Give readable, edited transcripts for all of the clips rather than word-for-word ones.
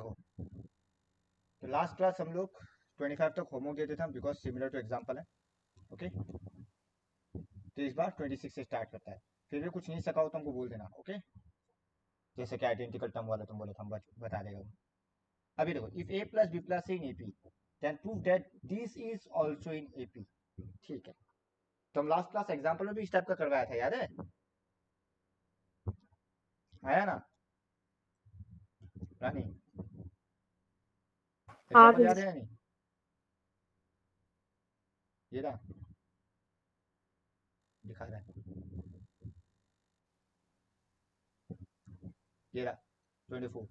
देखो तो last class हम लोग 25 तक होमवर्क देते थे बिकॉज सिमिलर टू एग्जाम्पल है ओके। तो इस बार 26 से स्टार्ट करता है, फिर भी कुछ नहीं सका हो तो हमको बोल देना ओके। जैसे कि आइडेंटिकल टर्म वाला तुम बोले तो हम बता देगा। अभी देखो if a plus b plus in AP then prove that this is also in AP। ठीक है, तो हम लास्ट क्लास एग्जांपल में भी इस टाइप का करवाया था, याद है? आया ना रानी? हाँ एग्जांपल याद है या नहीं? ये ना दिखा रहा है, ये रहा 24,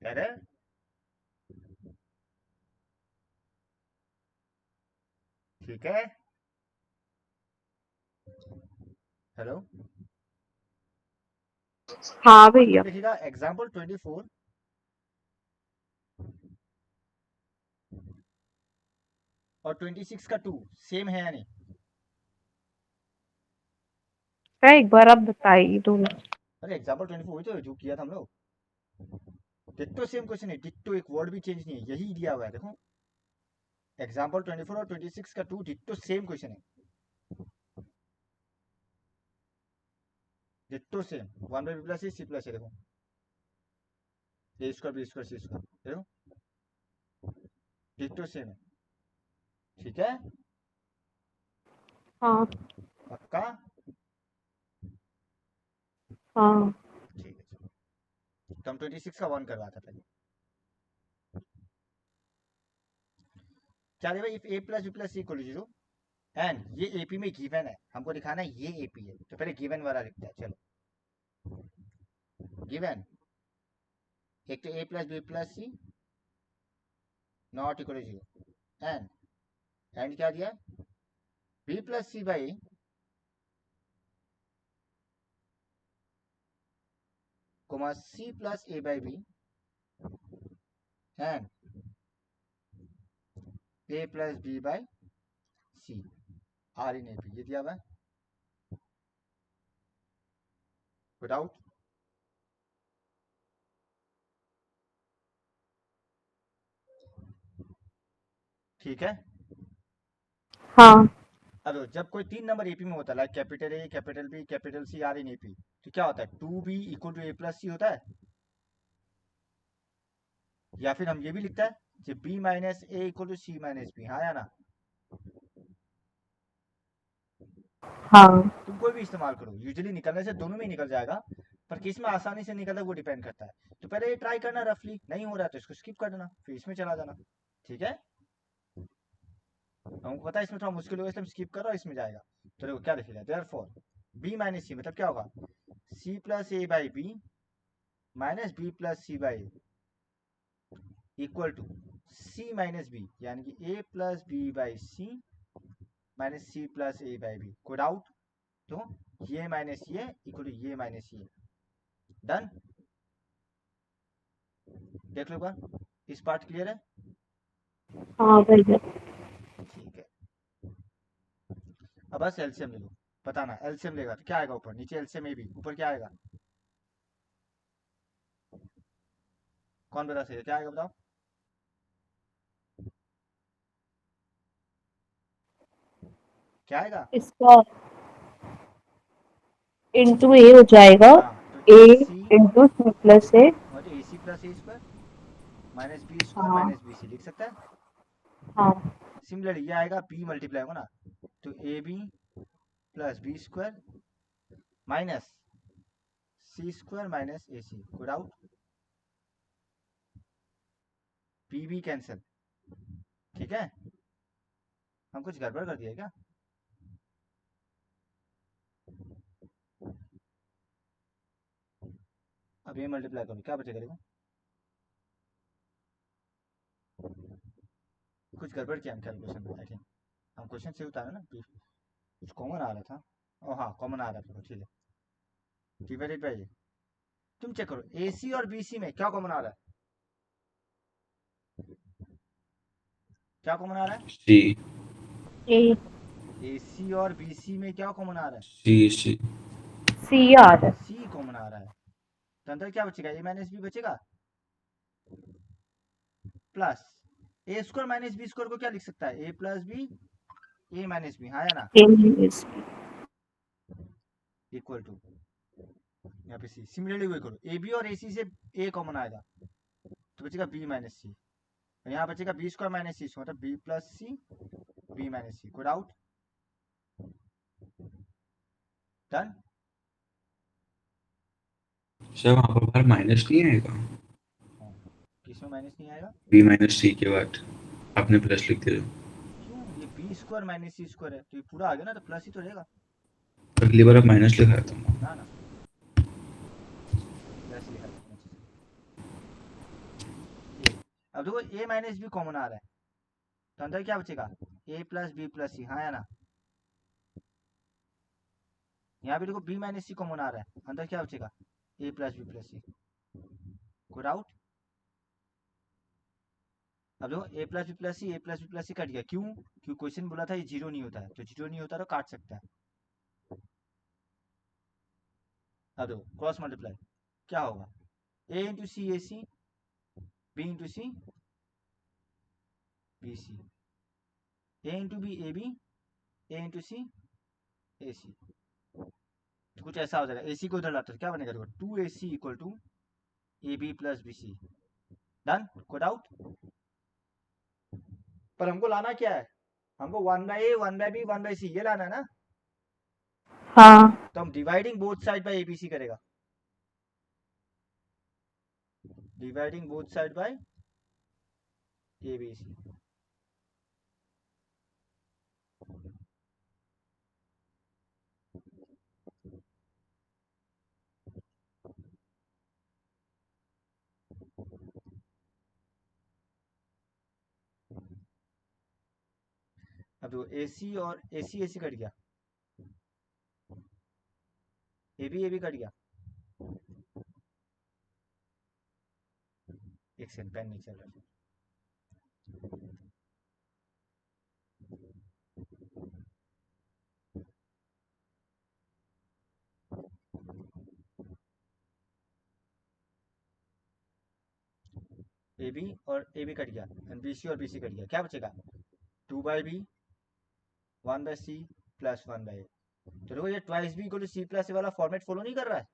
याद है? ठीक है, हेलो। हाँ भैया। देखिएगा एग्जांपल 24 और 26 का 2 सेम है या नहीं? एक बार आप बताइए दोनों। अरे एग्जांपल 24 वही तो जो किया था हम लोग, डिट्टो सेम क्वेश्चन है, डिट्टो एक वर्ड भी चेंज नहीं है, यही दिया हुआ है देखो। एग्जांपल 24 और 26 का 2 डिट्टो सेम क्वेश्चन है, ditto same. 1 by B plus C plus है, देखो A square B square C square, देखो डिट्टो सेम है। ठीक है, हाँ पक्का? हाँ ठीक है चलो, तो हम 26 का 1 करवा था पहले। क्या भाई, if A plus B plus C equal 0 and ये एपी में गिवन है, हमको दिखाना है ये एपी है, तो पहले गिवन वाला लिखता है। चलो गिवन, एक तो A plus B plus C not equal 0 and क्या दिया, B plus C by comma C plus A by B and A plus B by C are in AP, ये दिया हुआ है विदाउट। ठीक है, हाँ अब जब कोई 3 नंबर एपी में होता है like capital A capital B capital C are in AP, तो क्या होता है 2b equal to A plus C होता है, या फिर हम ये भी लिखता है कि b minus A equal to C minus B. हाँ या ना? हाँ तुम कोई भी इस्तेमाल करो, यूजुअली निकलने से दोनों में निकल जाएगा, पर किस में आसानी से निकलता है वो डिपेंड करता है। तो पहले ये ट्राई करना रफली, नहीं हो रहा तो इसको स्किप कर देना, फिर इसमें चला जाना। ठीक है, हमको पता है इसमें थोड़ा मुश्किल होगा इसलिए हम स्किप कर रहा हूँ, इसमें जाएगा। तो देखो क्या लिखेगा, देयरफॉर b माइनस सी मतलब क्या होगा, c plus A by B minus B plus C by equal to c minus B, यानी कि a plus B by C minus C plus A by B. कोई डाउट? तो ये minus ये equal to ये माइनस ये। Done, देख लो बार, इस पार्ट क्लियर है? हाँ भैया। ठीक है, अब बस एलसीएम ले लो, बताना एलसीएम लेगा तो क्या आएगा ऊपर, नीचे एलसीएम ए भी, ऊपर क्या आएगा, कौन बता सकते क्या आएगा बताओ? क्या आएगा? इसका इंटू ए हो जाएगा, हाँ तो ए ए सी, इंटू सी प्लस ए। और ए सी plus A square minus B square हाँ माइनस बी सी लिख सकता है। हाँ सिमिलरली ये आएगा बी मल्टीप्लाई होगा ना, तो A B plus B square minus C square minus A C. कोई डाउट? P B cancel. ठीक है, हम कुछ गड़बड़ कर दिया क्या? अब ये मल्टीप्लाई करो क्या बचेगा देखो, कुछ गड़बड़ किया हम कैलकुलेशन में आई थिंक। हम क्वेश्चन से उतारे ना, कुछ कॉमन आ रहा था। ओ हाँ कॉमन आ रहा था, ठीक है डिवाइडेड बाई, तुम चेक करो ए सी और बी सी में क्या कॉमन आ रहा है, क्या कॉमन आ रहा है? सी ए ए सी और बी सी में क्या कॉमन आ रहा है? सी सी सी आ रहा है। सी कॉमन आ रहा है। तो अंदर क्या बचेगा, ए माइनस बी बचेगा plus A square minus B square को क्या लिख सकता है, ए प्लस बी ए माइनस बी, हाँ या ना, ए माइनस बी। इक्वल टू यहाँ पे सी। सिमिलरली वही करो, ए बी और ए सी से ए कॉमन आएगा तो बचेगा बी माइनस सी, और यहाँ बचेगा बी स्क्वायर माइनस सी, मतलब B plus C B minus C. Good out, done. Sir वहाँ पर बाहर माइनस नहीं आएगा, किसमें माइनस नहीं आएगा, बी माइनस सी के बाद आपने प्लस लिख दिया। क्यों, ये B square minus C square है तो ये पूरा आ गया ना, तो प्लस ही तो रहेगा अगली बार आप माइनस लिखा था। ना, ना प्लस लिखा था ए। अब देखो ए माइनस बी कॉमन आ रहा है तो अंदर क्या बचेगा, A plus B plus C, हाँ या ना। यहाँ पे देखो बी माइनस सी कॉमन आ रहा है, अंदर क्या बचेगा, A plus B plus C. Good out. अब देखो A plus B plus C, A plus B plus C cut गया, क्यों, क्योंकि क्वेश्चन बोला था ये जीरो नहीं होता है, तो जीरो नहीं होता तो काट सकता है। अब देखो क्रॉस मल्टीप्लाई क्या होगा, A into C A C, B into C B C, A into B A B, A into C A C. तो कुछ ऐसा हो जाएगा, ए सी को उधर लाते तो क्या बनेगा, देखो two A C equal to A B plus B C. Done, good out. पर हमको लाना क्या है, हमको one by A one by B one by C ये लाना है ना, हाँ तो हम dividing both side by ABC करेगा, dividing both side by ABC. अब देखो एसी और एसी एसी कट गया, ए बी कट गया, एक सेकंड पेन नहीं चल रहा, ए बी और ए बी कट गया, बी सी और बी सी कट गया, क्या बचेगा, two by B one by C plus one by A. तो देखो ये twice B equal to C plus A वाला फॉर्मेट फॉलो नहीं कर रहा है,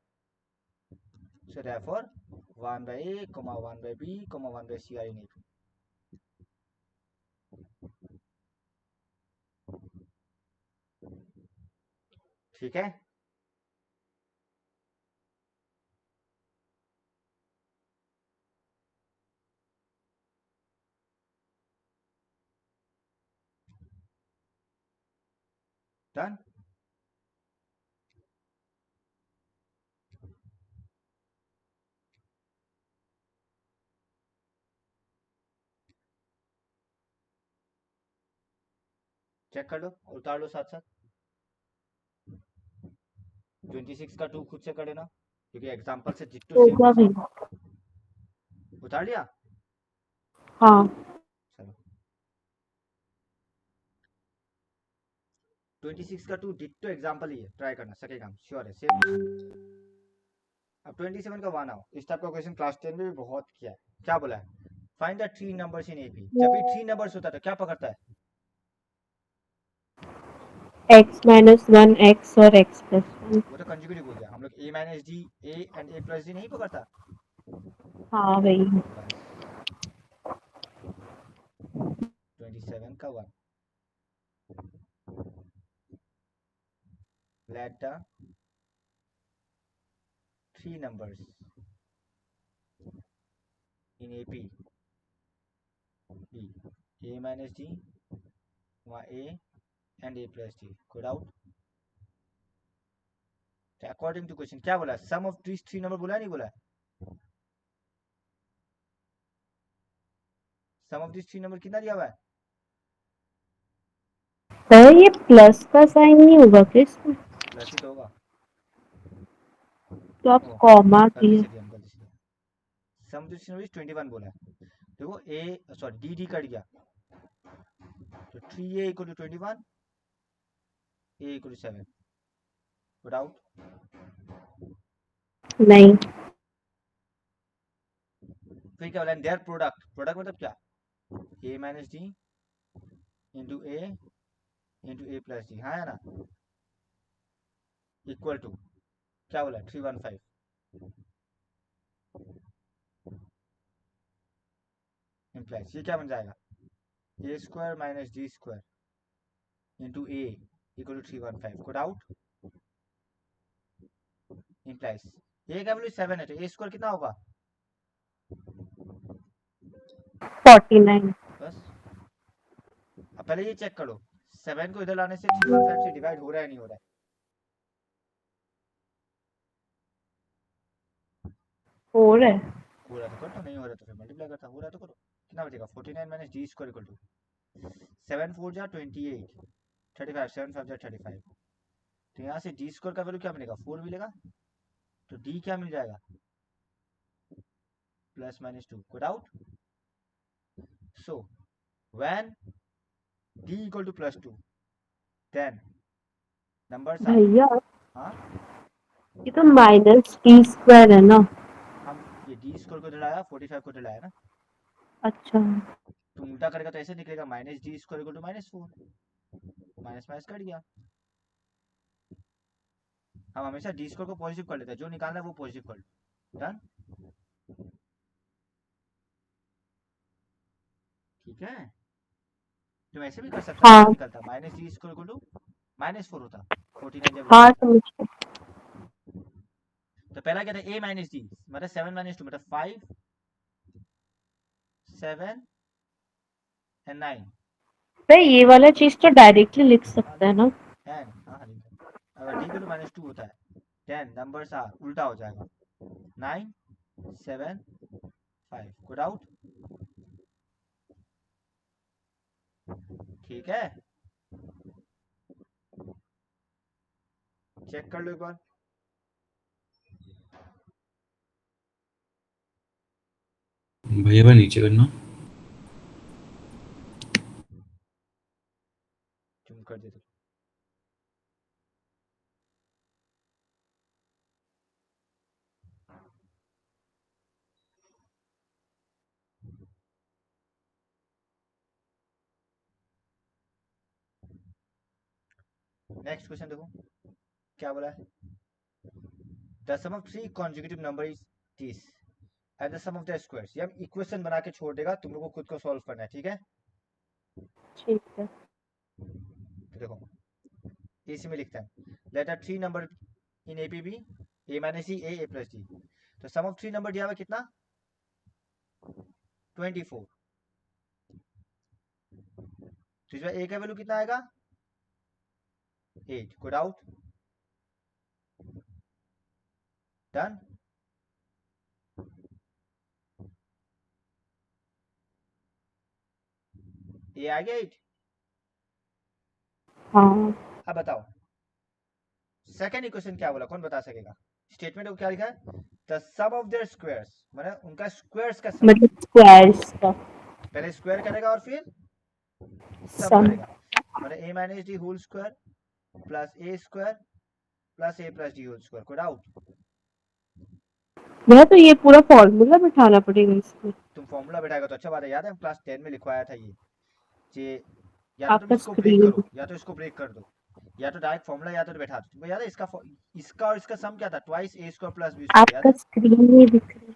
so therefore one by A comma one by B comma one by C are in A. ठीक है, डन। चेक कर लो, उतार लो साथ साथ, 26 का 2 खुद से कर लेना क्योंकि एग्जांपल से जिट्टो सेम होगा टू भी। सेम। उतार लिया, हाँ चलो 26 का 2 डिट्टो एग्जांपल ही है, ट्राई करना सकेगा, श्योर है सेम टू सेम। अब 27 का 1 आओ, इस टाइप का क्वेश्चन क्लास 10 में भी बहुत किया है। क्या बोला है, find the three numbers in AP. जब भी थ्री नंबर्स होता है तो क्या पकड़ता है, एक्स माइनस वन एक्स और एक्स प्लस वन। वो तो कंजुगेटिव बोल दिया हम लोग, A minus D A and A plus D नहीं पकड़ता। हाँ वही। बस 27 का 1, let the three numbers in AP be a minus d, a and a plus d. Good out. According to question क्या बोला, sum of these three number बोला नहीं बोला, sum of these three number कितना दिया हुआ है, सर ये प्लस का साइन नहीं होगा क्या इसमें, प्लस ही तो होगा, तो आप कॉमा गलती दिए। से दिया, गलती से दिया। sum of these three number 21 बोला है, देखो a sorry D D cut गया तो 3a equal to 21, a equal to 7। Good out. नहीं फिर क्या बोला, देयर प्रोडक्ट, प्रोडक्ट मतलब क्या, A minus D into A plus D, हाँ है ना, इक्वल टू क्या बोला 315, इम्प्लाइज ये क्या बन जाएगा, A square minus D square into A equal to 315, code out, implies A का वैल्यू 7 है तो ए स्क्वायर कितना होगा, 49. बस। अब पहले ये चेक करो 7 को इधर लाने से 315 से डिवाइड हो रहा है नहीं हो रहा है, हो रहा है. हो रहा तो कर दो, नहीं हो रहा तो फिर मल्टीप्लाई करता, हो रहा तो करो, कितना बचेगा 49 minus D square equal to 7 4 जा 28 35 7 5 जा 35, तो यहाँ से डी स्क्वायर का वैल्यू क्या मिलेगा 4 मिलेगा, तो डी क्या मिल जाएगा plus minus 2, good out. So when D equal to plus 2 then numbers are, भैया हाँ ये तो माइनस डी स्क्वायर है ना. हम ये डी स्क्वायर को दिलाया 45 को दिलाया ना, अच्छा तो उल्टा करेगा तो ऐसे निकलेगा minus D square equal to minus 4, minus minus cut गया, हम हमेशा डी स्क्वायर को पॉजिटिव कर लेते हैं, जो निकालना है वो पॉजिटिव कर लो, डन, ठीक है, तुम ऐसे भी कर सकता, हाँ कैसे निकलता minus D square equal to minus 4 होता 49 जब हाँ होता, समझ गए. तो पहला क्या था a माइनस डी मतलब 7 माइनस 2 मतलब 5 7 एंड 9, भाई ये वाला चीज तो डायरेक्टली लिख सकते हैं ना. 10, हाँ अगर डी को तो माइनस 2 होता है 10 नंबर्स आर उल्टा हो जाएगा 9 7 5, गुड आउट, ठीक है, चेक कर लो एक बार, भैया भाई नीचे करना। तुम कर दे तो नेक्स्ट क्वेश्चन देखो क्या बोला है, the sum of 3 consecutive number is 30 and the sum of the squares, ये हम इक्वेशन बना के छोड़ देगा, तुम लोग को खुद को सॉल्व करना है, ठीक है, ठीक है. तो देखो इसी में लिखते हैं, let are 3 number in AP be A minus C A plus D, तो सम ऑफ 3 नंबर दिया हुआ कितना 24, तो इसमें ए का वैल्यू कितना आएगा 8, गुड आउट, डन, ए आ गया 8, हाँ अब बताओ सेकंड इक्वेशन क्या बोला, कौन बता सकेगा, स्टेटमेंट को क्या लिखा है, the sum of their squares मतलब उनका स्क्वायर्स का सम, मतलब स्क्वायर्स का पहले स्क्वायर करेगा और फिर सम सम. करेगा, मतलब A minus D whole square plus A square plus A plus D whole square, good out, भैया तो ये पूरा फॉर्मूला बिठाना पड़ेगा इसमें. तुम फॉर्मूला बैठाएगा तो अच्छा बात है, याद है हम क्लास 10 में लिखवाया था ये या तो तुम आपका इसको ब्रेक स्क्रीन करो या तो इसको ब्रेक कर दो, या तो डायरेक्ट फॉर्मूला या तो बैठा दो, तुमको याद है इसका और इसका सम क्या था, twice A square plus B square, याद आपका है, स्क्रीन नहीं दिख रहा.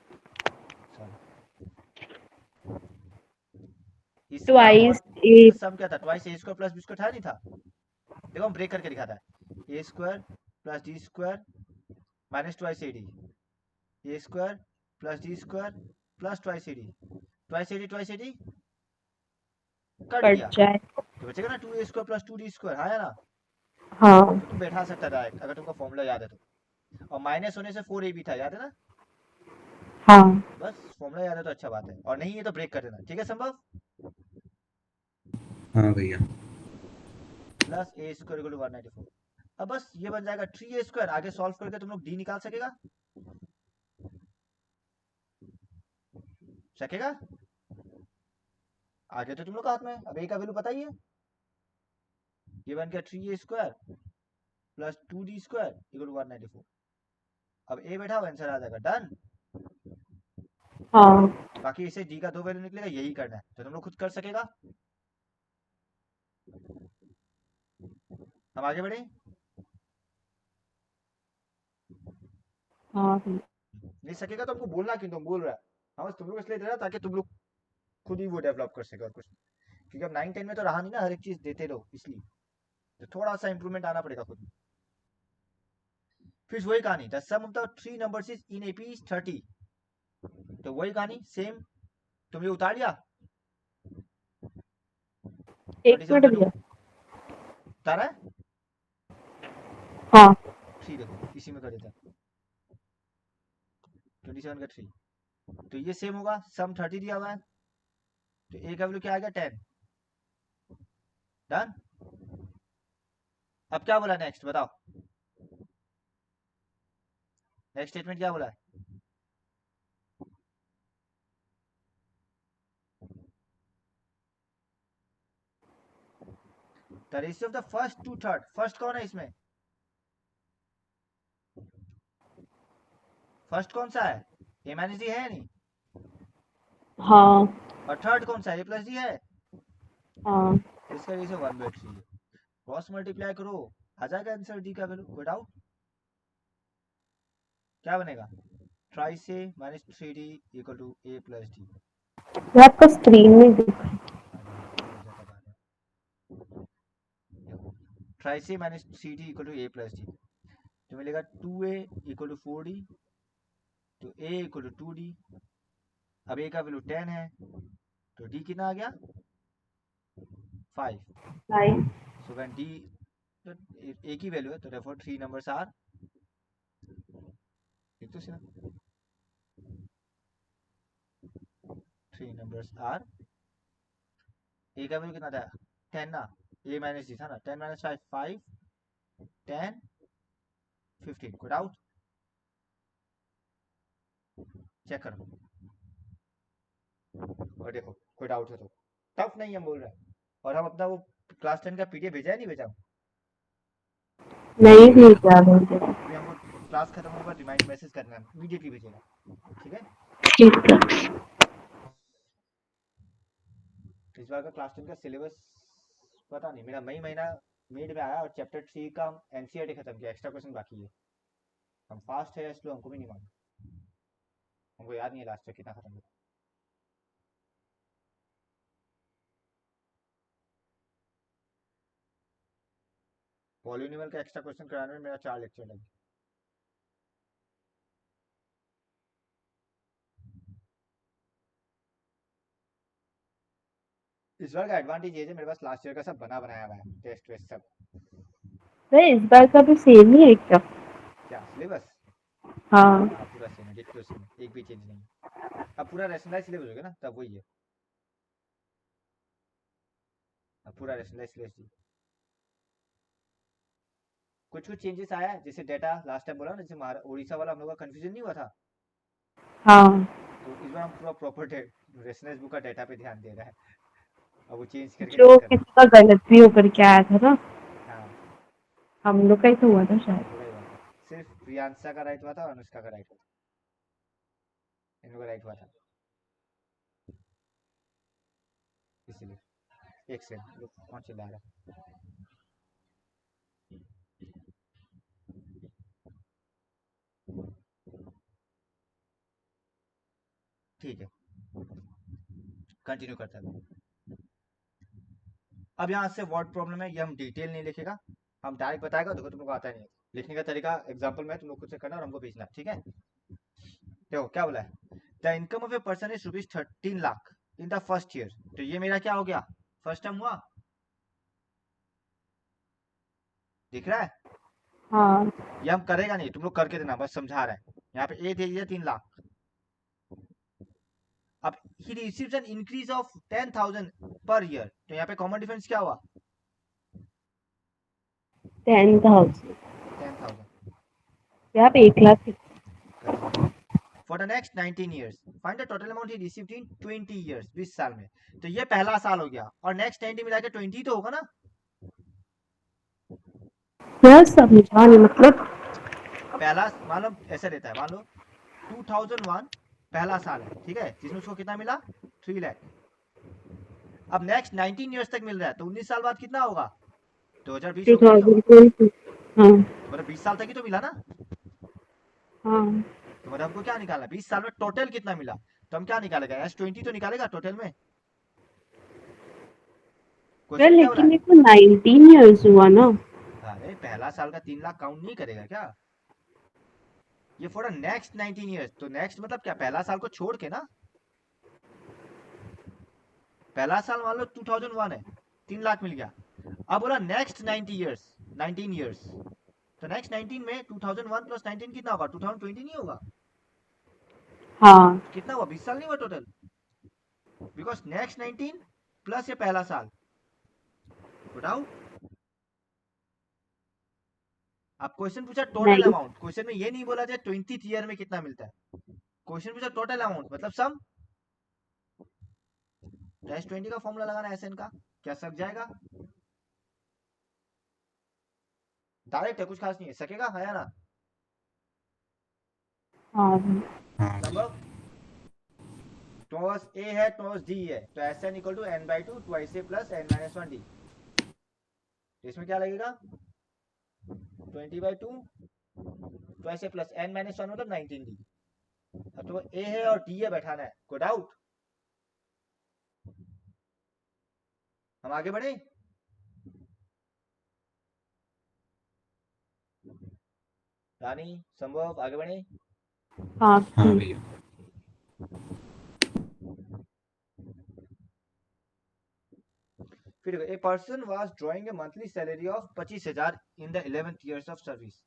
इसका और ट्वाइस इसका सम क्या था, twice A square plus B square था नहीं था, देखो हम ब्रेक करके दिखाता है, A square plus D square minus twice A D, A square plus D square plus twice A D, twice A D cut cut गया, जाए. तो बचेगा ना 2a square plus 2d square, हाँ है ना, हाँ तो तुम बैठा सकता है डायरेक्ट अगर तुमको फॉर्मूला याद है तो, और माइनस होने से 4a भी था, याद है ना, हाँ बस फॉर्मूला याद है तो अच्छा बात है, और नहीं है तो ब्रेक कर देना, ठीक है संभव, हाँ भैया plus A square equal to 194, अब बस ये बन जाएगा 3a स्क्वायर, आगे सॉल्व करके तुम लोग d निकाल सकेगा, सकेगा, आगे तो तुम लोग का हाथ में है, अब a का वैल्यू पता ही है, ये बन गया 3a square plus 2d square equal to 194, अब a बैठा आंसर आ जाएगा, डन, हाँ बाकी इसे डी का 2 वैल्यू निकलेगा, यही करना है, तो तुम लोग खुद कर सकेगा। हम आगे बढ़े। हाँ भैया। नहीं सकेगा तो हमको बोलना, क्यों तुम बोल रहा है। हाँ बस तुम लोग इसलिए दे रहा ताकि तुम लोग खुद ही वो डेवलप कर सके, और कुछ नहीं। क्योंकि अब 9 10 में तो रहा नहीं ना हर एक चीज देते रहो, इसलिए तो थोड़ा सा इंप्रूवमेंट आना पड़ेगा खुद। फिर वही कहानी, the sum of the 3 numbers is in AP is 30। तो वही कहानी सेम, तुम ये उतार लिया। एक 27 मिनट का 2 भैया। उतारा है। हाँ 3 देखो इसी में कर देता है, 27 का 3। तो ये सेम होगा, सम 30 दिया हुआ है, तो ए का वैल्यू क्या आएगा 10। डन। अब क्या बोला नेक्स्ट बताओ, नेक्स्ट स्टेटमेंट क्या बोला है। The ratio of the first to third, first कौन है इसमें, फर्स्ट कौन सा है, ए माइनस डी है या नहीं, हाँ और थर्ड कौन सा है, ए प्लस डी है। हाँ। इसका रेशियो 1/3 है, क्रॉस मल्टीप्लाई करो आ जाएगा आंसर डी का वैल्यू, कोई डाउट। क्या बनेगा, ट्राई से minus 3d equal to A plus D. ये आपका स्क्रीन में दिख रहा है। ट्राई से minus 3d equal to A plus D, तो मिलेगा 2a इक्वल टू 4d, तो a इक्वल टू 2d। अब a का वैल्यू 10 है, तो d कितना आ गया 5। Right. सो व्हेन d, तो a की वैल्यू है, तो देयरफॉर 3 नंबर्स आर, लिख दो सीधा, 3 नंबर्स आर। a का वैल्यू कितना था 10 ना, a माइनस डी था ना, 10 माइनस 5 5 10 15। कोई डाउट, चेक करो और देखो कोई डाउट है तो। टफ नहीं हम बोल रहे हैं, और हम अपना वो क्लास 10 का पीडीएफ भेजा है नहीं भेजा, नहीं भेजा भैया। अभी हमको क्लास खत्म होगा रिमाइंड मैसेज करना है, इमीडिएटली भेजेगा, ठीक है। ठीक है। इस बार का क्लास 10 का सिलेबस पता नहीं, मेरा मई महीना मिड में आया और चैप्टर 3 का हम एनसीईआरटी खत्म किया, एक्स्ट्रा क्वेश्चन बाकी है। हम फास्ट है या स्लो हमको भी नहीं मालूम, हमको याद नहीं है लास्ट तक कितना खत्म हुआ। पॉलिनोमियल का एक्स्ट्रा क्वेश्चन कराने में मेरा 4 लेक्चर लगे। इस बार का एडवांटेज ये है मेरे पास लास्ट ईयर का सब बना बनाया हुआ है, टेस्ट वेस्ट सब। भाई इस बार का भी सेम ही है क्या? क्या सिलेबस, हाँ हाँ पूरा सेम है, डिट्टो सेम है, एक भी चेंज नहीं है। अब पूरा रैशनलाइज सिलेबस हो गया ना, तब वही है, अब पूरा रैशनलाइज सिलेबस। कुछ कुछ चेंजेस आया है, जैसे डेटा लास्ट टाइम बोला ना, जैसे उड़ीसा वाला हम लोग का कंफ्यूजन नहीं हुआ था, हाँ। तो इस बार हम पूरा प्रॉपर रेशनलाइज बुक का डेटा पे ध्यान दे रहा है, अब वो चेंज करके जो चेक करना। किसका गलत भी होकर के आया था ना, हाँ हम लोग का ही तो हुआ था शायद। हम लोग का ही हुआ था, सिर्फ प्रियांशा का राइट हुआ था और अनुष्का का राइट हुआ था, इन लोगों का राइट हुआ था, इसीलिए एक सेकंड कौन चिल्ला रहा है। ठीक है कंटिन्यू करता है। अब यहाँ से वर्ड प्रॉब्लम है, ये हम डिटेल नहीं लिखेगा, हम डायरेक्ट बताएगा, देखो तुम लोग को आता नहीं है लिखने का तरीका, एग्जांपल में तुम लोग खुद से करना और हमको भेजना, ठीक है। देखो क्या बोला है, the income of a person is rupees 13 lakh in the first year, तो ये मेरा क्या हो गया, फर्स्ट टर्म हुआ, दिख रहा है। हाँ ये हम करेगा नहीं, तुम लोग करके देना, बस समझा रहा है। यहाँ पे ए दे दिया 3 लाख, अब he receives an increase of 10,000 per year, तो यहाँ पे कॉमन डिफरेंस क्या हुआ 10,000। 10,000। यहाँ पे 1 lakh. For the next 19 years, find the total amount he received in 20 years, 20 साल में, तो ये पहला साल हो गया, और नेक्स्ट 90 मिला के 20 तो होगा ना। क्या समझा नहीं मतलब। पहला मान लो ऐसा रहता है, मान लो 2001 पहला साल है, ठीक है, जिसमें उसको कितना मिला 3 लाख। अब नेक्स्ट 19 ईयर्स तक मिल रहा है, तो 19 साल बाद कितना होगा 2020 होगा नहीं होगा? 2022 हाँ तो मतलब 20 साल तक ही तो मिला ना। हाँ तो मतलब हमको क्या निकालना, 20 साल में टोटल कितना मिला, तो हम क्या निकालेगा, S20 तो निकालेगा टोटल में। यार क्वेश्चन में क्या बोला लेकिन है? ये तो 19 इयर्स हुआ ना। अरे पहला साल का 3 लाख काउंट नहीं करेगा क्या? ये फॉर नेक्स्ट 19 ईयर्स, तो नेक्स्ट मतलब क्या, पहला साल को छोड़ के ना। पहला साल मान लो 2001 है, 3 लाख मिल गया। अब बोला नेक्स्ट 90 ईयर्स, 19 ईयर्स, तो नेक्स्ट 19 में 2001 प्लस 19 कितना होगा, 2020 नहीं होगा? हाँ तो कितना हुआ, 20 साल नहीं हुआ टोटल, बिकॉज नेक्स्ट 19 प्लस ये पहला साल। बताओ, आप क्वेश्चन पूछा टोटल नहीं अमाउंट, क्वेश्चन में ये नहीं बोला जाए 20th ईयर में कितना मिलता है, क्वेश्चन पूछा टोटल अमाउंट मतलब सम। S20 का फॉर्मूला लगाना है SN का, क्या सक जाएगा? डायरेक्ट है, कुछ खास नहीं है, सकेगा है या ना? हाँ हाँ भैया समझ, टॉस ए है टॉस डी है, तो SN equal to n/2 twice A plus n-1 D. इसमें क्या लगेगा 20/2 ट्वाइस ए प्लस n-1 मतलब 19 डी। अब तो ए है और डी है, बैठाना है, कोई डाउट? हम आगे बढ़े, रानी संभव आगे बढ़े। हाँ हाँ भैया फिर a person was drawing A monthly salary of 25,000 in the 11th years of service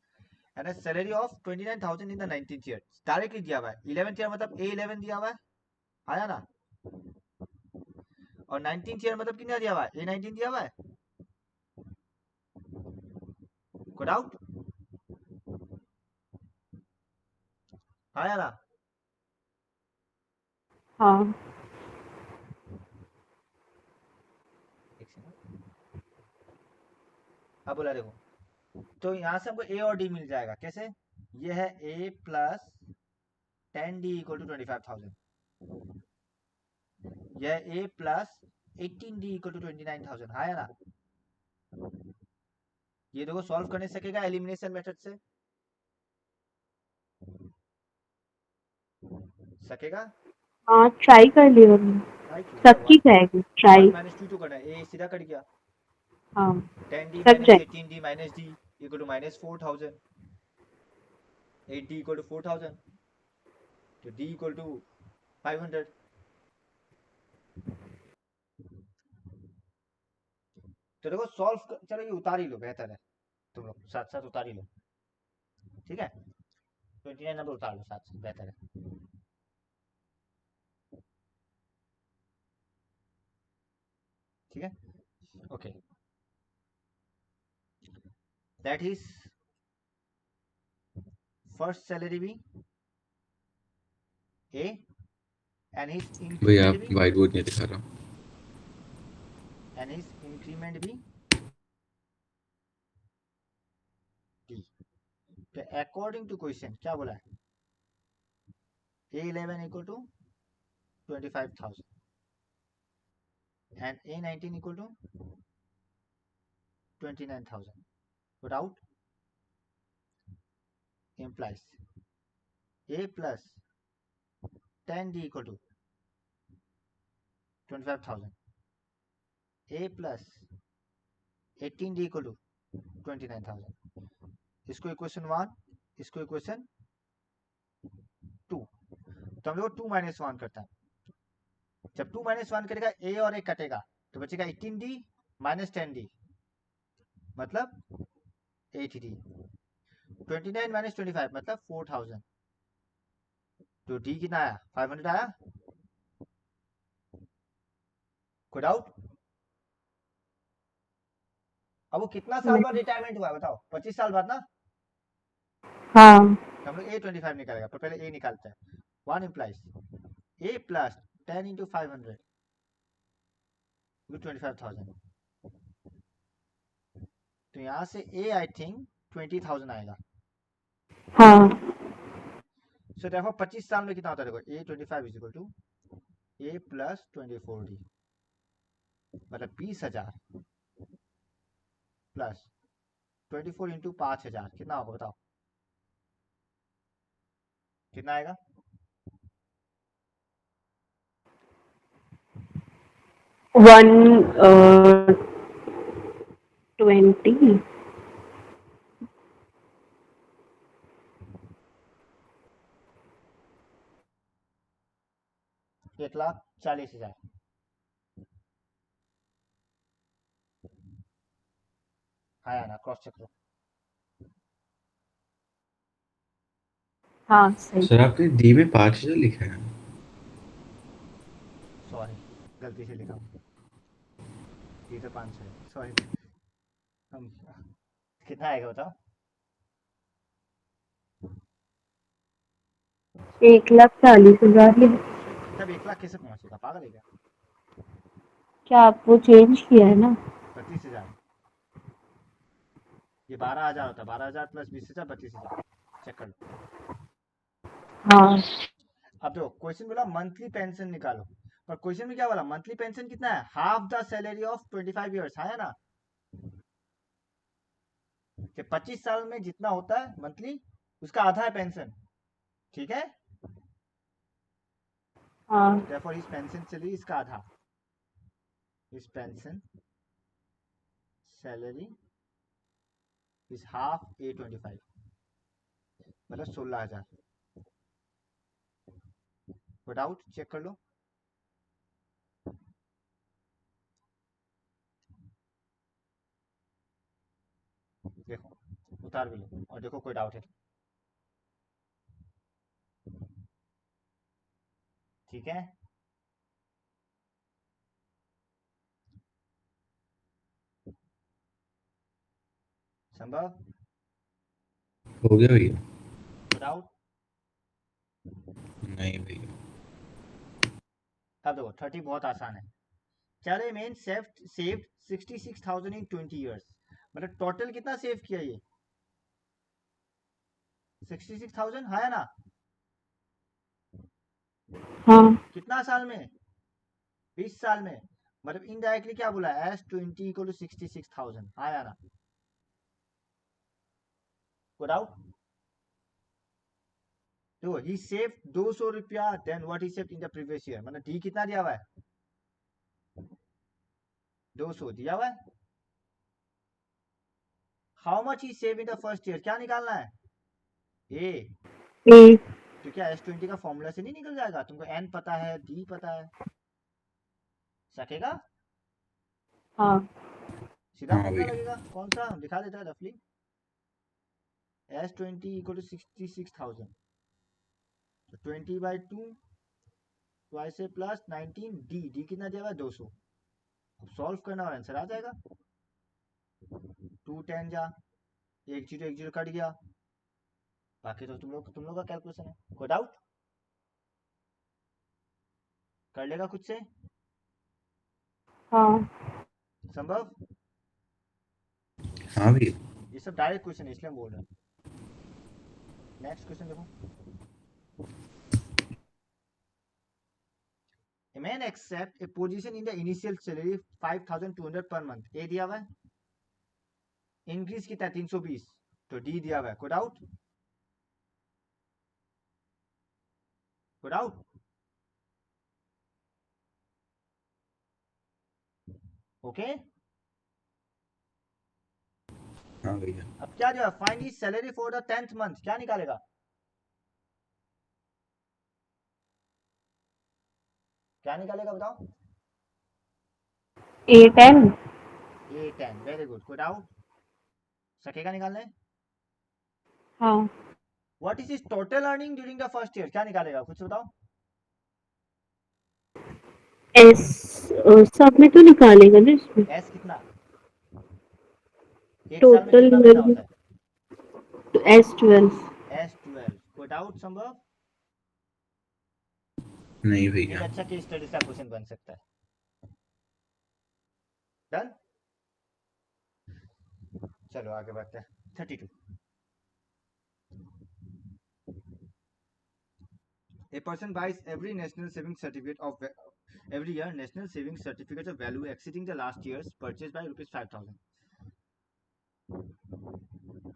and a salary of 29,000 in the 19th year. Directly दिया हुआ है, 11th ईयर मतलब A11 दिया हुआ है, आया ना, और 19th ईयर मतलब कितना दिया हुआ है, A19 दिया हुआ है, कोई डाउट? आया ना? हाँ एक सेकंड, अब बोला देखो, तो यहाँ से हमको ए और डी मिल जाएगा, कैसे, ये है A plus 10D equal to 25,000, यह है A plus 18D equal to 29,000, आया ना? ये देखो सॉल्व करने सकेगा एलिमिनेशन मेथड से, सकेगा? हाँ ट्राई कर लियो हमने। ट्राई क्यों, क्या सबकी हुआ, जाएगी 1 ट्राई। माइनस 2 करना है, ए सीधा कट गया, हाँ 10D सब माइनस जाएगी। 18D minus D equal to minus 4,000, 8D equal to 4,000, तो D इक्वल टू 500। तो देखो सॉल्व चलो ये उतार ही लो, बेहतर है, तुम लोग साथ साथ उतार ही लो, ठीक है, 29 नंबर उतार लो साथ साथ, बेहतर है, ठीक है, okay, that is first salary भी ए एंड हिज भैया इंक्रीमेंट आप भी, व्हाइट बोर्ड नहीं दिखा रहा। एंड हिज इंक्रीमेंट भी डी। तो अकॉर्डिंग टू क्वेश्चन क्या बोला है, A11 equal to 25,000 and A19 equal to 29,000 without implies A plus 10D equal to 25,000, A plus 18D equal to 29,000। इसको इक्वेशन 1, इसको इक्वेशन 2, तो हम लोग 2 माइनस 1 करता है, जब 2 माइनस 1 करेगा A और A कटेगा तो बचेगा 18D माइनस 10D मतलब 8D, 29 माइनस 25 मतलब 4,000, तो D कितना आया 500 आया, कोई डाउट? अब वो कितना साल बाद रिटायरमेंट हुआ है बताओ, 25 साल बाद ना, हाँ हम लोग A25 निकालेगा, तो पहले A निकालते हैं, 1 इम्प्लाइज A प्लस 10 इंटू 500 25,000, तो यहाँ से A आई थिंक 20,000 आएगा, हाँ सो देखो 25 साल में कितना होता है, देखो A25 is equal to A plus 24D, मतलब 20,000 प्लस 24 इंटू 5,000 कितना होगा बताओ, कितना आएगा? 120। 1,40,000। हाँ या ना, क्रॉस चेक करो। हाँ सही। सर आपने डी में 5,000 लिखा है। सॉरी, गलती से लिखा हूँ, ये तो 500 है, सॉरी। हम कितना आएगा बताओ? 1,40,000 ही है। तब 1,00,000 कैसे पहुंचेगा, पागल है क्या? क्या आप वो चेंज किया है ना? 32,000, ये 12,000 होता है, 12,000 प्लस 20,000 32,000, चेक कर लो। हाँ अब देखो क्वेश्चन बोला मंथली पेंशन निकालो, पर क्वेश्चन में क्या बोला, मंथली पेंशन कितना है, half the salary of 25 years, है ना? कि 25 साल में जितना होता है मंथली, उसका आधा है पेंशन, ठीक है? हाँ therefore इस पेंशन सैलरी इसका आधा, इस pension salary is half A25, मतलब 16,000। डाउट चेक कर लो। देखो उतार भी लो और देखो कोई डाउट है तो, ठीक है? संभव? हो गया भैया? डाउट? नहीं भैया। अब देखो 30 बहुत आसान है। चले मेन सेव्ड 66,000 इन 20 ईयर्स, मतलब टोटल कितना सेव किया ये, 66,000 है ना? हाँ कितना साल में? 20 साल में, मतलब इनडायरेक्टली क्या बोला, S20 इक्वल टू 66,000, आया ना? कोई डाउट? तो ही सेव 200 रुपया, then what he save in the previous year, मतलब डी कितना दिया हुआ है, 200 दिया हुआ है। How much he save in the first year, क्या निकालना है? ए। ए। तो क्या S20 का फॉर्मूला से नहीं निकल जाएगा? तुमको एन पता है, डी पता है, सकेगा? हाँ सीधा हाँ फॉर्मूला भैया। लगेगा, कौन सा हम दिखा देते हैं रफली। S20 इक्वल टू 66,000, तो 20/2 ट्वाइस ए प्लस 19, डी कितना दिया हुआ है, 200। अब सॉल्व करना और आंसर आ जाएगा। 2 10 जा, 1 0 कट गया, बाकी तो तुम लोग का कैलकुलेशन है। कोई डाउट? कर लेगा खुद से, हाँ संभव? हाँ भैया। ये सब डायरेक्ट क्वेश्चन है इसलिए हम बोल रहे हैं। नेक्स्ट क्वेश्चन देखो। A man accept a position in the initial salary 5,200 per month, ए दिया हुआ है, इंक्रीज कितना 320, तो डी दिया हुआ है। कोई डाउट? कोई डाउट? ओके। हाँ भैया। अब क्या दिया, find the salary for the 10th month, क्या निकालेगा? क्या निकालेगा बताओ? A10। A10, very good. कोई डाउट? सकेगा निकालने? हाँ what is is total earning during the first year, क्या निकालेगा कुछ बताओ? एस। सब में तो निकालेगा ना इसमें। एस कितना, एक साल में टोटल कितना महीना ईयर होता है? S12। S12। कोई डाउट संभव? नहीं एक भैया। अच्छा केस स्टडी का क्वेश्चन बन सकता है। डन, चलो आगे बढ़ते हैं। 32 A person buys every national savings certificate of every year national savings certificates of value exceeding the last year's purchase by rupees 5,000.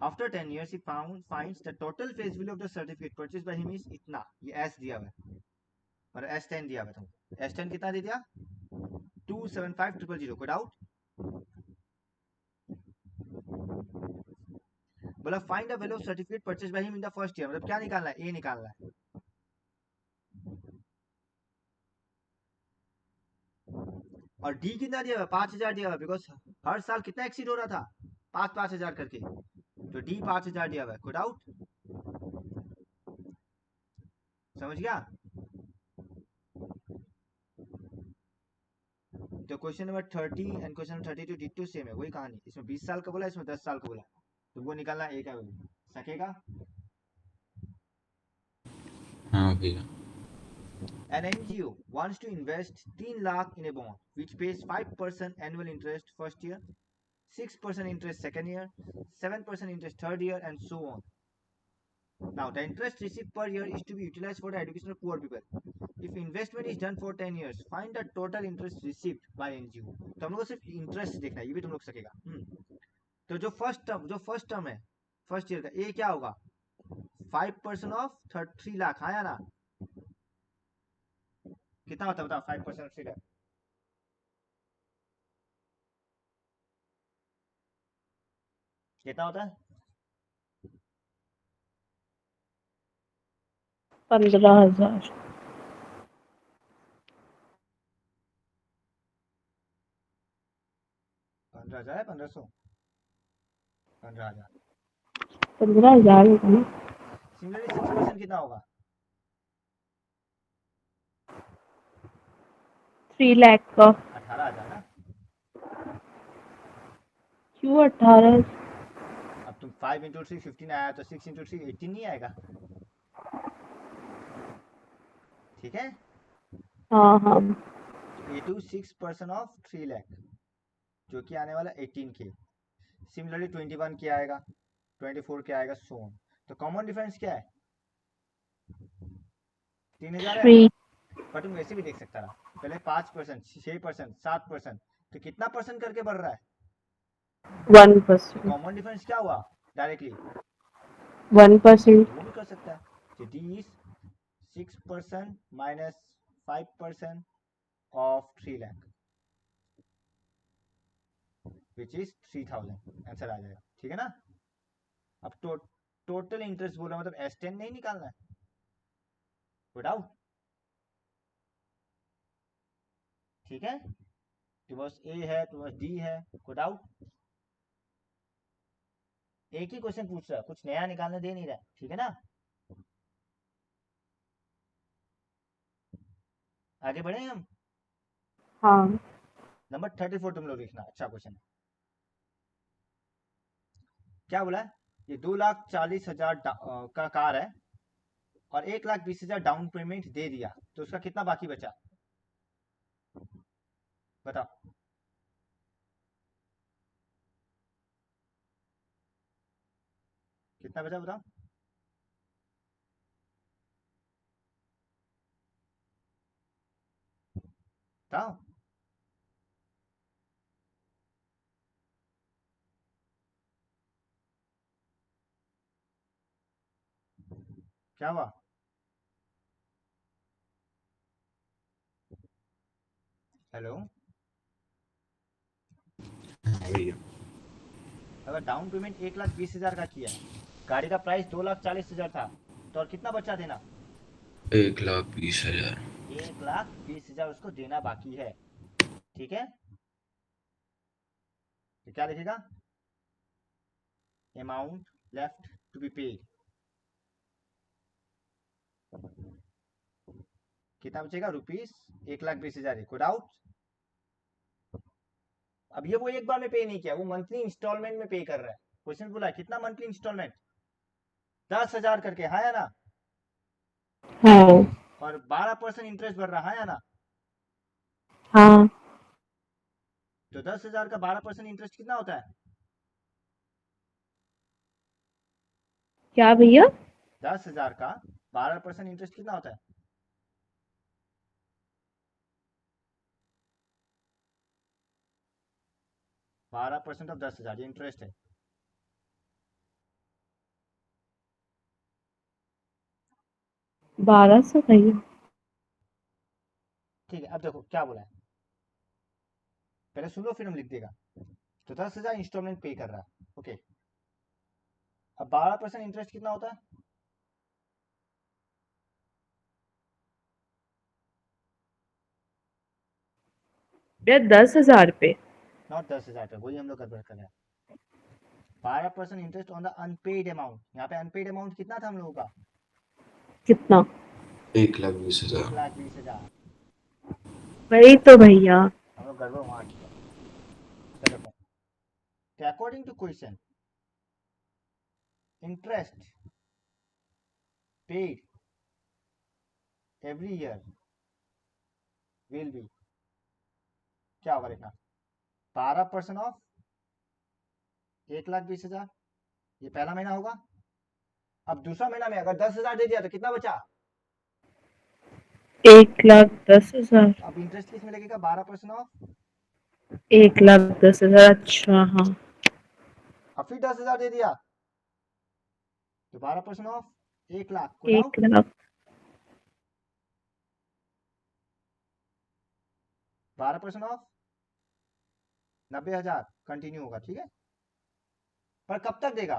After 10 years, he finds the total face value of the certificate purchased by him is इतना. ये S दिया हुआ है और S10 दिया हुआ है तुमको. S10 कितना दे दिया? 275,000. कोई डाउट? बोला find the value of certificate purchase by him in the first year. मतलब क्या निकालना है? ए निकालना है. और डी कितना दिया हुआ है? 5,000 दिया हुआ है बिकॉज हर साल कितना एक्सीड हो रहा था? 5,000 करके. तो डी 5,000 दिया हुआ है. कोई डाउट? समझ गया? तो question number 30 and question number 32 ditto same है. वही कहानी. इसमें 20 साल का बोला, इसमें 10 साल का बोला. तुमको निकालना ए का वैल्यू. सकेगा? हाँ भैया. An NGO wants to invest 3 lakh in a bond which pays 5% annual interest first year, 6% interest second year, 7% interest third year, and so on. Now, the interest received per year is to be utilized for the education of poor people. If investment is done for 10 years, find the total interest received by NGO. तो हम लोग को सिर्फ interest देखना है, ये भी तुम लोग सकेगा. तो जो फर्स्ट टर्म है फर्स्ट ईयर का, ए क्या होगा? 5% ऑफ 3 लाख. हाँ या ना? कितना होता है बताओ? 5% ऑफ 3 लाख कितना होता है? 15,000. 15,000 है? 1500? 15,000. 15,000 होगा ना. सिमिलरली 6% कितना होगा? 3 लाख का. 18,000 ना. क्यों 18? अब तुम 5 इंटू 3 15 आया तो 6 इंटू 3 18 नहीं आएगा? ठीक है. हाँ हाँ. ए टू 6% ऑफ 3 लाख जो कि आने वाला 18K. सिमिलरली 21 क्या आएगा? 24 क्या आएगा? So on. तो कॉमन डिफरेंस क्या है? 3,000 है. 3. पर तुम वैसे भी देख सकता रहा. पहले 5%, 6%, 7%, तो कितना परसेंट करके बढ़ रहा है? 1%. कॉमन डिफरेंस क्या हुआ? डायरेक्टली 1%. वो भी कर सकता है. तो D is 6% minus 5% of 3 lakh which is 3,000. Answer आ जाएगा. ठीक है ना? अब टोटल इंटरेस्ट बोला मतलब S10 नहीं निकालना है. कोई डाउट? ठीक है. तुम्हारे पास ए है, तुम्हारे पास डी है. कोई डाउट? एक ही क्वेश्चन पूछ रहा है, कुछ नया निकालने दे नहीं रहा है. ठीक है ना? आगे बढ़े हम. हाँ. नंबर 34 तुम लोग लिखना. अच्छा क्वेश्चन है. क्या बोला है? ये 2,40,000 का कार है और 1,20,000 डाउन पेमेंट दे दिया, तो उसका कितना बाकी बचा? बताओ. कितना बचा बताओ? बताओ. क्या हुआ? हेलो. हाँ भैया. अगर डाउन पेमेंट 1,20,000 का किया, गाड़ी का प्राइस 2,40,000 था, तो और कितना बचा देना? 1,20,000. 1,20,000 उसको देना बाकी है. ठीक है. तो क्या लिखेगा? Amount left to be paid. कितना बचेगा? ₹1,20,000. कोई डाउट? अब ये वो एक बार में पे नहीं किया, वो मंथली इंस्टॉलमेंट में पे कर रहा है. क्वेश्चन बोला कितना मंथली इंस्टॉलमेंट? 10,000 करके. हाँ या ना? हाँ. और 12% इंटरेस्ट भर रहा है या ना? हाँ. तो 10,000 का 12% इंटरेस्ट कितना होता है? क्या भैया? 10,000 का 12% इंटरेस्ट कितना होता है? 12% ऑफ 10,000 ये इंटरेस्ट है। बारह सौ भैया। ठीक है, अब देखो क्या बोला है, पहले सुन लो फिर हम लिख देगा। तो 10,000 इंस्टॉलमेंट पे कर रहा है, ओके। अब 12% इंटरेस्ट कितना होता है? भैया 10,000 पे। नॉट 10,000 पे, वही हम लोग गड़बड़ कर रहे हैं। 12% interest on the unpaid amount. यहाँ पे अनपेड अमाउंट कितना था हम लोगों का? कितना? 1,20,000। 1,20,000। वही तो भैया। हम लोग गड़बड़ वहां किया। तो देखो, according to question, interest paid every year will be, क्या होगा देखना, 12% ऑफ 1,20,000, ये पहला महीना होगा। अब दूसरा महीना में अगर 10,000 दे दिया तो कितना बचा? 1,10,000। अब इंटरेस्ट किस में लगेगा? 12% ऑफ। 1,10,000, अच्छा हाँ। अब फिर 10,000 दे दिया तो 12% ऑफ 1,00,000 को डाउट। 1,00,000। 12% ऑफ 90,000 कंटिन्यू होगा, ठीक है। पर कब तक देगा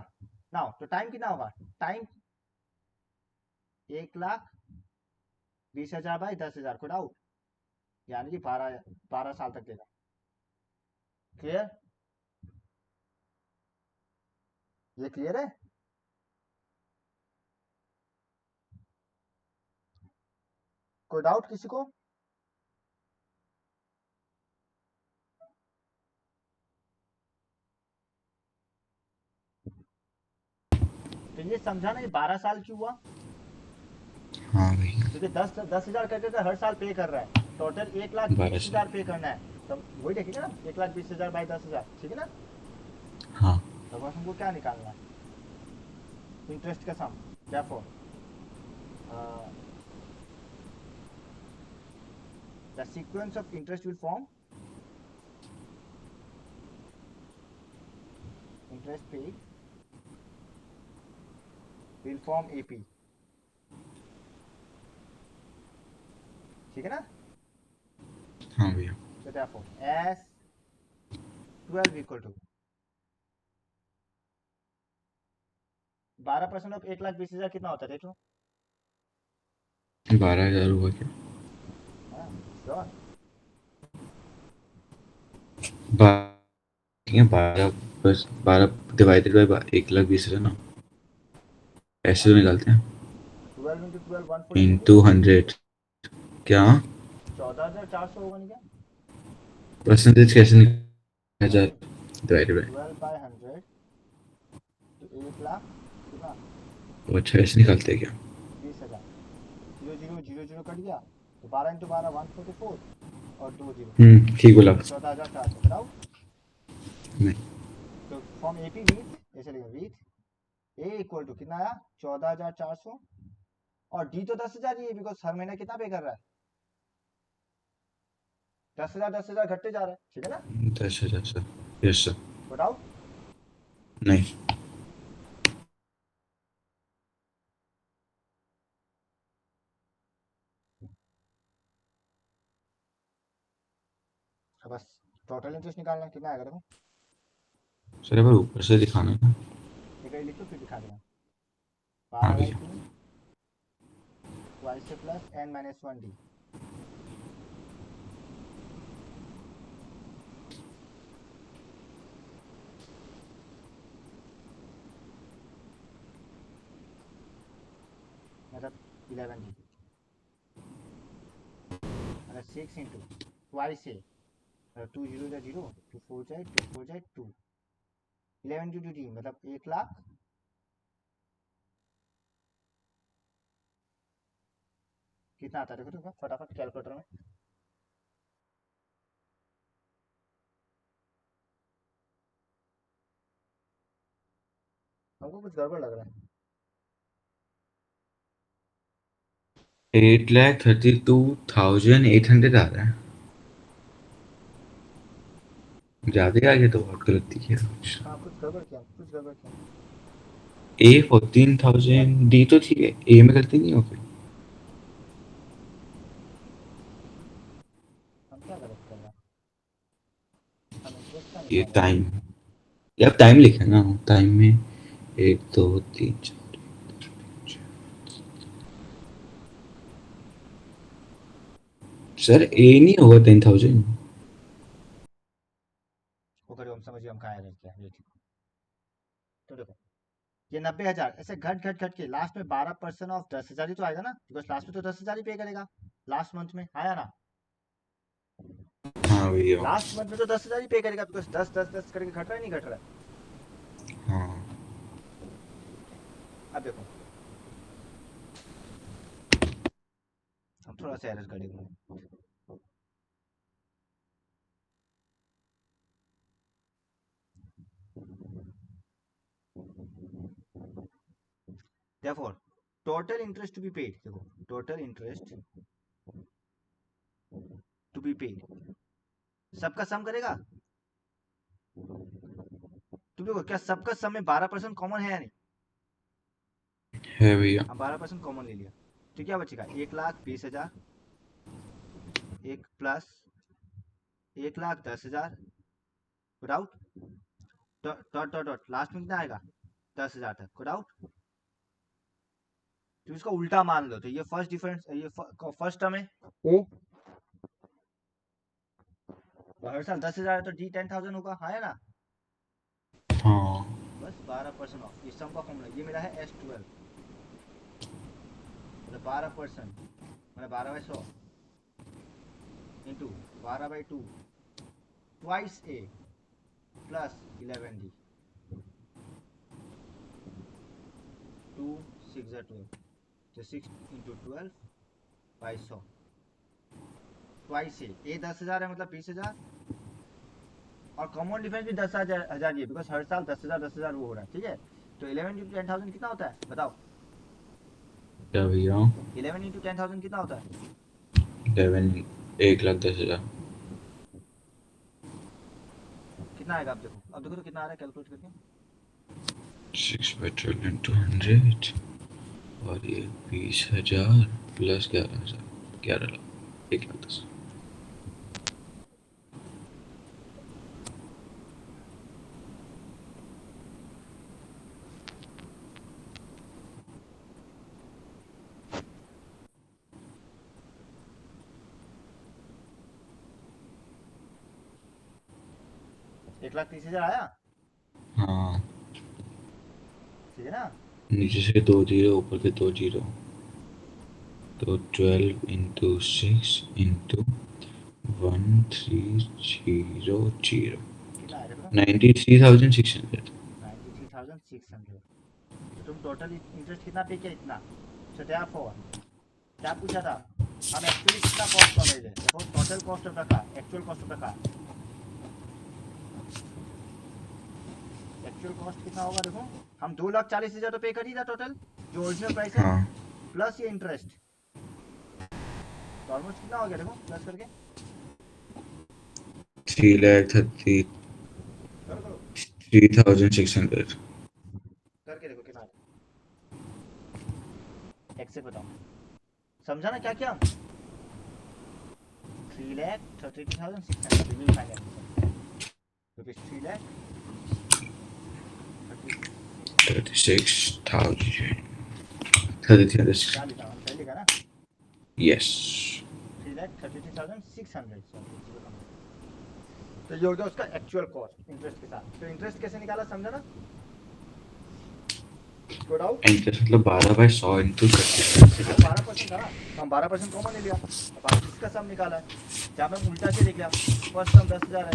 ना? तो टाइम कितना होगा? टाइम 1,20,000 बाई 10,000 को डाउट, यानी कि 12 साल तक देगा। क्लियर? ये क्लियर है? कोई डाउट किसी को? तो ये समझा ना, ये 12 साल क्यों हुआ? हाँ भैया। क्योंकि 10,000 करके तो हर साल पे कर रहा है, टोटल 1,20,000 12,000। पे करना है। तो वही देखेंगे ना, 1,20,000 बाई 10,000, ठीक है ना। हाँ। तो बस हमको क्या निकालना है? इंटरेस्ट का सम। therefore the sequence of interest will form interest paid will form AP, ठीक है ना। हाँ भैया। So therefore as 12 equal to 12% of 1,20,000 कितना होता है देख लो। 12,000 हुआ क्या? हाँ श्योर। 12 बस 12 डिवाइडेड बाई 1,20,000 ना, ऐसे तो निकालते हैं। 12 इंटू 12 144 नहीं इंटू होगा? 100 क्या? 14,400 होगा नहीं क्या? परसेंटेज कैसे निकाला अरे जाए? डिवाइडेड बाई, 12 बाय 100 तो 1,00,000 कितना? तो अच्छा ऐसे निकालते हैं क्या? 20,000। 0,0,0,0 कट गया तो 12 इंटू 12 144 और 2 जीरो ठीक बोला। 14,400 बताओ। नहीं। तो फॉर्म एपी विथ, ऐसे लिखेंगे विथ ए इक्वल टू कितना आया? 14,400। और डी तो 10,000 ही है, बिकॉज हर महीने कितना पे कर रहा है? 10,000 10,000 घटते जा रहा है, ठीक है ना। 10,000 सर। Yes sir. बताओ। नहीं। अब बस टोटल इंटरेस्ट निकालना है, कितना आएगा देखो। सर एक बार ऊपर से दिखाना है ना। एक बार लिख लो फिर दिखा देना। हाँ 12 बाई भैया। 3 वाई से प्लस n माइनस 1 डी। मतलब 11 डी, मतलब 6 इंटू वाई से 2 जीरो जा जीरो, 2 4 जाए 2 4 जाए 2, 11 टू डी मतलब 1,00,000। कितना आता है देखो तो फटाफट कैलकुलेटर में। हमको कुछ गड़बड़ लग रहा है। 8,32,800 आ रहा है। ज्यादा आगे तो बहुत गलती किया कुछ। हाँ कुछ गड़बड़ किया, कुछ गड़बड़ किया। ए 14,000 डी तो ठीक है, ए में गलती नहीं हो गई। हम क्या गलत कर रहे हैं? हम इंटरेस्ट का ये निकाल रहे हैं। टाइम, ये अब टाइम लिखा है ना, टाइम में 1 2 3 4। सर ए नहीं होगा 10,000। वो करो, हम समझिए हम कहाँ एरर किया, ये ठीक। तो देखो ये 90,000 ऐसे घट घट घट के लास्ट में 12% ऑफ 10,000 ही तो आएगा ना, बिकॉज लास्ट में तो 10,000 ही पे करेगा। लास्ट मंथ में आया ना, हाँ भैया। लास्ट मंथ में तो 10,000 ही पे करेगा, बिकॉज 10 10 10 करके घट रहा है, नहीं घट रहा है। हाँ अब देखो हम थोड़ा सा एरर करेंगे। therefore total interest to be paid, देखो total interest to be paid सबका सम करेगा। तुम देखो क्या सबका सम में 12% कॉमन है या नहीं? है भैया। हम 12% कॉमन ले लिया, तो क्या बचेगा? 1,20,000 एक plus 1,10,000 without dot dot dot last में कितना आएगा? 10,000 तक विदाउट। तो इसका उल्टा मान लो, तो ये फर्स्ट डिफरेंस, ये फर्स्ट टर्म है ओ, तो हर साल 10,000 है तो डी 10,000 होगा, हाँ है ना? हाँ बस 12% ऑफ, इस सम का फॉर्मूला ये मेरा है S12, मतलब 12% मतलब 12/100 into 12/2 twice A plus 11D 2 6 12, तो 6 इंटू 12/100 ट्वाइस ए 10,000 है मतलब 20,000, और कॉमन डिफरेंस भी 10,000 ये, बिकॉज हर साल 10,000 वो हो रहा है, ठीक है? तो 11 इंटू 10,000 कितना होता है बताओ? क्या भैया? 11 इंटू 10,000 कितना होता है? 11 1,10,000। कितना आएगा? अब देखो, अब देखो तो कितना आ रहा है कैलकुलेट करके। 6/12 इंटू 100 और ये 20,000 प्लस 11,000, 11 लाख, 1,10,000। एक लाख 30,000 आया, हाँ ठीक है ना? नीचे से 2 जीरो, ऊपर के 2 जीरो, तो 12 इंटू 6 इंटू 1300 कितना आया देखो? 93,600। 93,600। तो तुम टोटल इंटरेस्ट कितना पे किया? इतना। सो देयरफॉर क्या पूछा था? हम एक्चुअली कितना कॉस्ट समझ रहे? देखो टोटल कॉस्ट ऑफ रखा, एक्चुअल कॉस्ट ऑफ रखा। एक्चुअल कॉस्ट कितना होगा देखो, हम 2,40,000 तो पे कर ही था टोटल, जो ओरिजिनल प्राइस है, हाँ प्लस ये इंटरेस्ट, तो ऑलमोस्ट कितना हो गया देखो प्लस करके? 3,30,000 करो करो 3,600। करके देखो कितना आया। एक्सेल बताओ, समझा ना क्या क्या? 3,32,600 रिव्यू फाइनल रुपीज 36,000 33,000। क्या लिखा? हम सही लिखा ना? यस 3,33,600। तो ये हो गया उसका एक्चुअल कॉस्ट इंटरेस्ट के साथ। तो इंटरेस्ट कैसे निकाला समझा ना? Good out. इंटरेस्ट मतलब 12/100 इंटू 12% था ना, तो हम 12% कॉमन ले लिया। अब हम इसका सम निकाला है, जहाँ पे उल्टा से लिख लिया, फर्स्ट सम 10,000 है।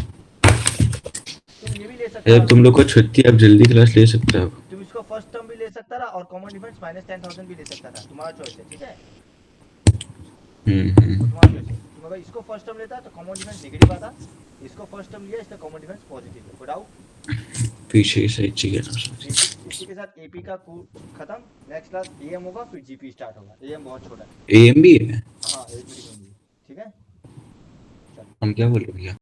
तुम ये भी ले सकते जब तुम लोग को छुट्टी, अब जल्दी क्लास ले सकते हो। तुम इसको फर्स्ट टर्म भी ले सकता था और कॉमन डिफरेंस -10,000 भी ले सकता था, तुम्हारा चॉइस है, ठीक है? तुम्हारा चॉइस है। तुम अगर इसको फर्स्ट टर्म लेता तो कॉमन डिफरेंस नेगेटिव आता, इसको फर्स्ट टर्म लिया इसका कॉमन डिफरेंस पॉजिटिव है। Good out. पीछे की साइड चाहिए ना सॉरी। इसी के साथ एपी का खत्म। नेक्स्ट क्लास एएम होगा, फिर जीपी स्टार्ट होगा। एएम बहुत छोटा है। एएम भी है। हाँ एक मीटिंग होगी, ठीक है? चलो हम क्या बोल रहे भैया?